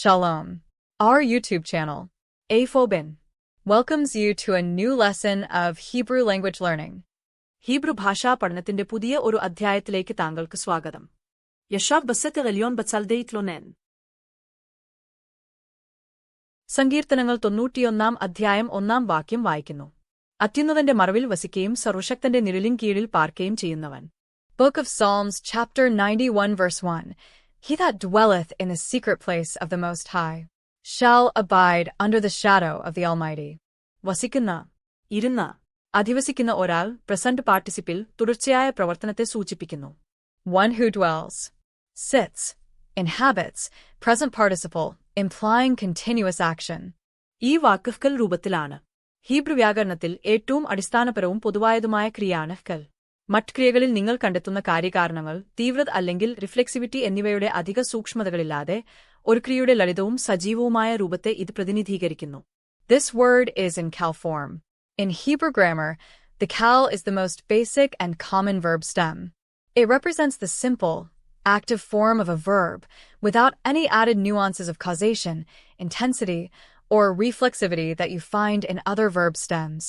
Shalom. Our YouTube channel, A4bin, welcomes you to a new lesson of Hebrew language learning. Hebrew ഭാഷാ പഠനത്തിന്റെ പുതിയ ഒരു അധ്യായത്തിലേക്ക് താങ്കൾക്ക് സ്വാഗതം. യശാവ് ബസത്ത് ഗലിയോൻ ബത്സൽദeit ലോനെൻ. സങ്കീർത്തനങ്ങൾ 91 അധ്യായം 1 വാക്യം വായിക്കുന്നു. അത്യുന്നതന്റെ മറവിൽ വസിക്കുകയും സർവശക്തന്റെ നിഴലിൻ കീഴിൽ പാർക്കുകയും ചെയ്യുന്നവൻ. Book of Psalms, chapter 91, verse 1. He that dwelleth in the secret place of the Most High shall abide under the shadow of the Almighty. വസിക്കുന്ന, ഇരുന്ന, അധിവസിക്കുന്ന ഒരാൾ പ്രസന്റ് പാർട്ടിസിപ്പിൽ തുടർച്ചയായ പ്രവർത്തനത്തെ സൂചിപ്പിക്കുന്നു. One who dwells, sits, inhabits, present participle, implying continuous action. ഈ വാക്ക് കൽ രൂപത്തിലാണ്. ഹീബ്രു വ്യാകരണത്തിൽ ഏറ്റവും അടിസ്ഥാനപരവും പൊതുവായതുമായ ക്രിയയാണ് കൽ. മറ്റ് ക്രിയകളിൽ നിങ്ങൾ കണ്ടെത്തുന്ന കാര്യകാരണങ്ങൾ, തീവ്രത അല്ലെങ്കിൽ റിഫ്ലെക്സിവിറ്റി എന്നിവയുടെ അധിക സൂക്ഷ്മതകളില്ലാതെ ഒരു ക്രിയയുടെ ലളിതവും സജീവവുമായ രൂപത്തെ ഇത് പ്രതിനിധീകരിക്കുന്നു. This word is in kal form. In Hebrew grammar, the kal is the most basic and common verb stem. It represents the simple, active form of a verb, without any added nuances of causation, intensity, or reflexivity that you find in other verb stems.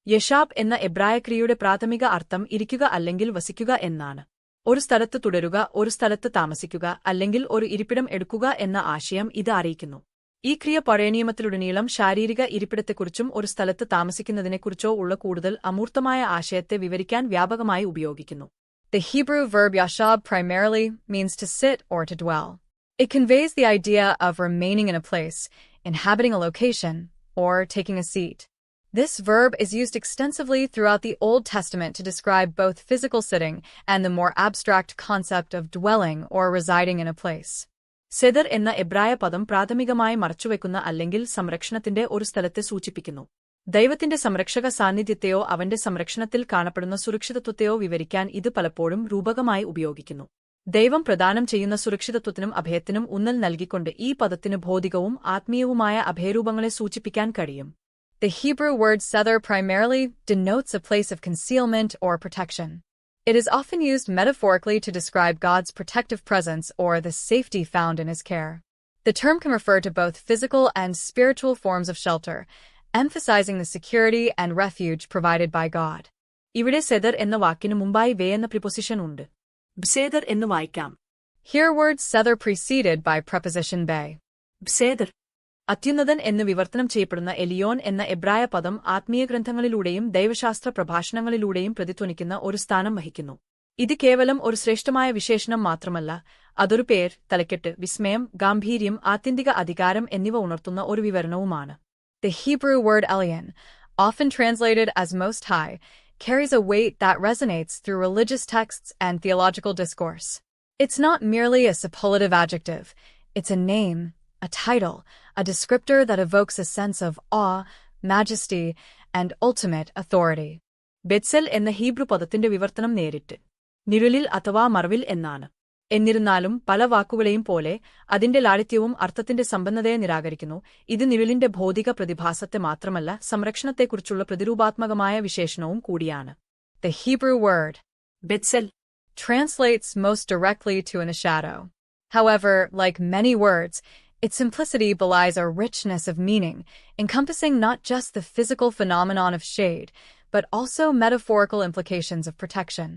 യശാബ് എന്ന എബ്രായ ക്രിയയുടെ പ്രാഥമിക അർത്ഥം ഇരിക്കുക അല്ലെങ്കിൽ വസിക്കുക എന്നാണ്. ഒരു സ്ഥലത്ത് തുടരുക, ഒരു സ്ഥലത്ത് താമസിക്കുക, അല്ലെങ്കിൽ ഒരു ഇരിപ്പിടം എടുക്കുക എന്ന ആശയം ഇത് അറിയിക്കുന്നു. ഈ ക്രിയ പഴയ നിയമത്തിലുടനീളം ശാരീരിക ഇരിപ്പിടത്തെക്കുറിച്ചും ഒരു സ്ഥലത്ത് താമസിക്കുന്നതിനെക്കുറിച്ചോ ഉള്ള കൂടുതൽ അമൂർത്തമായ ആശയത്തെ വിവരിക്കാൻ വ്യാപകമായി ഉപയോഗിക്കുന്നു. The Hebrew verb yashab primarily means to sit or to dwell. It conveys the idea of remaining in a place, inhabiting a location, or taking a seat. This verb is used extensively throughout the Old Testament to describe both physical sitting and the more abstract concept of dwelling or residing in a place. സെദർ എന്ന എബ്രായ പദം പ്രാഥമികമായി മറച്ചുവെക്കുന്ന അല്ലെങ്കിൽ സംരക്ഷണത്തിന്റെ ഒരു സ്ഥലത്തെ സൂചിപ്പിക്കുന്നു. ദൈവത്തിന്റെ സംരക്ഷക സാന്നിധ്യത്തെയോ അവന്റെ സംരക്ഷണത്തിൽ കാണപ്പെടുന്ന സുരക്ഷിതത്വത്തെയോ വിവരിക്കാൻ ഇത് പലപ്പോഴും രൂപകമായി ഉപയോഗിക്കുന്നു. ദൈവം പ്രദാനം ചെയ്യുന്ന സുരക്ഷിതത്വത്തിനും അഭയത്തിനും ഊന്നൽ നൽകിക്കൊണ്ട് ഈ പദത്തിന് ഭൗതികവും ആത്മീയവുമായ അഭയരൂപങ്ങളെ സൂചിപ്പിക്കാൻ കഴിയും. The Hebrew word sether primarily denotes a place of concealment or protection. It is often used metaphorically to describe God's protective presence or the safety found in His care. The term can refer to both physical and spiritual forms of shelter, emphasizing the security and refuge provided by God. ഇവിടെ സെദർ എന്ന വാക്കിന് മുമ്പായി വേ എന്ന preposition ഉണ്ട്. ബസേദർ എന്ന് വായിക്കാം. Here words sether preceded by preposition be. ബസേദർ. അത്യുന്നതൻ എന്ന് വിവർത്തനം ചെയ്യപ്പെടുന്ന എലിയോൻ എന്ന എബ്രായ പദം ആത്മീയ ഗ്രന്ഥങ്ങളിലൂടെയും ദൈവശാസ്ത്ര പ്രഭാഷണങ്ങളിലൂടെയും പ്രതിധ്വനിക്കുന്ന ഒരു സ്ഥാനം വഹിക്കുന്നു. ഇത് കേവലം ഒരു ശ്രേഷ്ഠമായ വിശേഷണം മാത്രമല്ല, അതൊരു പേർ, തലക്കെട്ട്, വിസ്മയം, ഗാംഭീര്യം, ആത്യന്തിക അധികാരം എന്നിവ ഉണർത്തുന്ന ഒരു വിവരണവുമാണ്. The Hebrew word Elyon, often translated as Most High, carries a weight that resonates through religious texts and theological discourse. It's not merely a superlative adjective, it's a name, a title, a descriptor that evokes a sense of awe, majesty, and ultimate authority. ബെത്സൽ എന്ന Hebrew പദത്തിന്റെ വിവർത്തനം നേരിട്ട് നിഴലിൽ അഥവാ മറവിൽ എന്നാണ്. എന്നിരുന്നാലും പല വാക്കുകളെയും പോലെ അതിന്റെ ലാളിത്യവും അർത്ഥത്തിന്റെ സമ്പന്നതയെ നിരാകരിക്കുന്നു. ഇത് നിഴലിന്റെ ഭൗതിക പ്രതിഭാസത്തെ മാത്രമല്ല, സംരക്ഷണത്തെക്കുറിച്ചുള്ള പ്രതിരൂപാത്മകമായ വിശേഷണവും കൂടിയാണ്. The Hebrew word ബെത്സൽ translates most directly to in a shadow. However, like many words, its simplicity belies a richness of meaning, encompassing not just the physical phenomenon of shade, but also metaphorical implications of protection.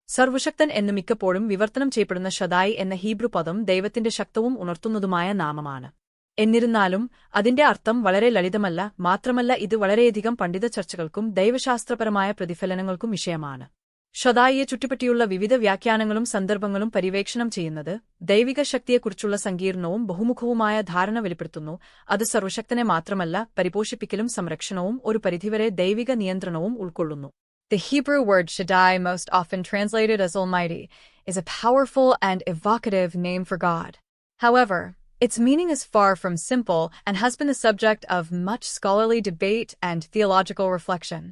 സർവശക്തൻ എന്ന് മിക്കപ്പോഴും വിവർത്തനം ചെയ്യപ്പെടുന്ന Shaddai എന്ന Hebrew പദം ദൈവത്തിന്റെ ശക്തവും ഉണർത്തുന്നതുമായ നാമമാണ്. എന്നിരുന്നാലും അതിന്റെ അർത്ഥം വളരെ ലളിതമല്ല, മാത്രമല്ല ഇത് വളരെയധികം പണ്ഡിത ചർച്ചകൾക്കും ദൈവശാസ്ത്രപരമായ പ്രതിഫലനങ്ങൾക്കും വിഷയമാണ്. ഷദായിയെ ചുറ്റിപ്പറ്റിയുള്ള വിവിധ വ്യാഖ്യാനങ്ങളും സന്ദർഭങ്ങളും പര്യവേക്ഷണം ചെയ്യുന്നത് ദൈവിക ശക്തിയെക്കുറിച്ചുള്ള സങ്കീർണവും ബഹുമുഖവുമായ ധാരണ വെളിപ്പെടുത്തുന്നു. അത് സർവശക്തനെ മാത്രമല്ല, പരിപോഷിപ്പിക്കലും സംരക്ഷണവും ഒരു പരിധിവരെ ദൈവിക നിയന്ത്രണവും ഉൾക്കൊള്ളുന്നു. The Hebrew word Shaddai, most often translated as Almighty, is a powerful and evocative name for God. However, its meaning is far from simple and has been the subject of much scholarly debate and theological reflection.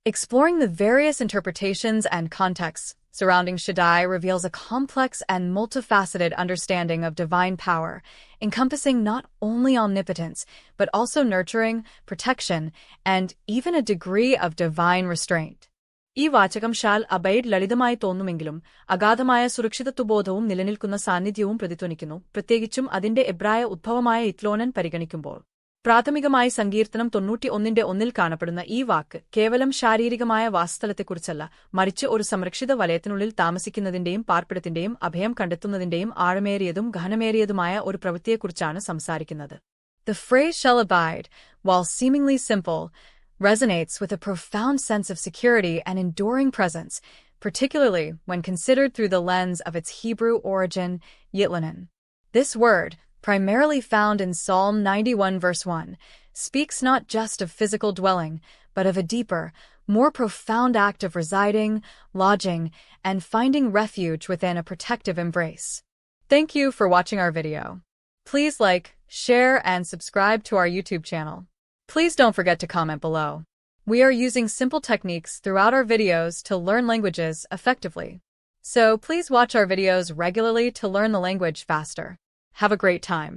Exploring the various interpretations and contexts surrounding Shaddai reveals a complex and multifaceted understanding of divine power, encompassing not only omnipotence, but also nurturing, protection, and even a degree of divine restraint. ഈ വാചകം shall abide ലളിതമായി തോന്നുമെങ്കിലും അഗാധമായ സുരക്ഷിതത്വബോധവും നിലനിൽക്കുന്ന സാന്നിധ്യവും പ്രതിധ്വനിക്കുന്നു, പ്രത്യേകിച്ചും അതിന്റെ എബ്രായ ഉദ്ഭവമായ ഇത്ലോനൻ പരിഗണിക്കുമ്പോൾ. പ്രാഥമികമായി സങ്കീർത്തനം 91:1 കാണപ്പെടുന്ന ഈ വാക്ക് കേവലം ശാരീരികമായ വാസസ്ഥലത്തെക്കുറിച്ചല്ല, മറിച്ച് ഒരു സംരക്ഷിത വലയത്തിനുള്ളിൽ താമസിക്കുന്നതിന്റെയും പാർപ്പിടത്തിന്റെയും അഭയം കണ്ടെത്തുന്നതിന്റെയും ആഴമേറിയതും ഗഹനമേറിയതുമായ ഒരു പ്രവൃത്തിയെക്കുറിച്ചാണ് സംസാരിക്കുന്നത്. The phrase shall abide, while seemingly simple, resonates with a profound sense of security and enduring presence, particularly when considered through the lens of its Hebrew origin, yitlanen. This word, primarily found in Psalm 91 verse 1, speaks not just of physical dwelling, but of a deeper, more profound act of residing, lodging, and finding refuge within a protective embrace. Thank you for watching our video. Please like, share, and subscribe to our YouTube channel. Please don't forget to comment below. We are using simple techniques throughout our videos to learn languages effectively. So please watch our videos regularly to learn the language faster. Have a great time.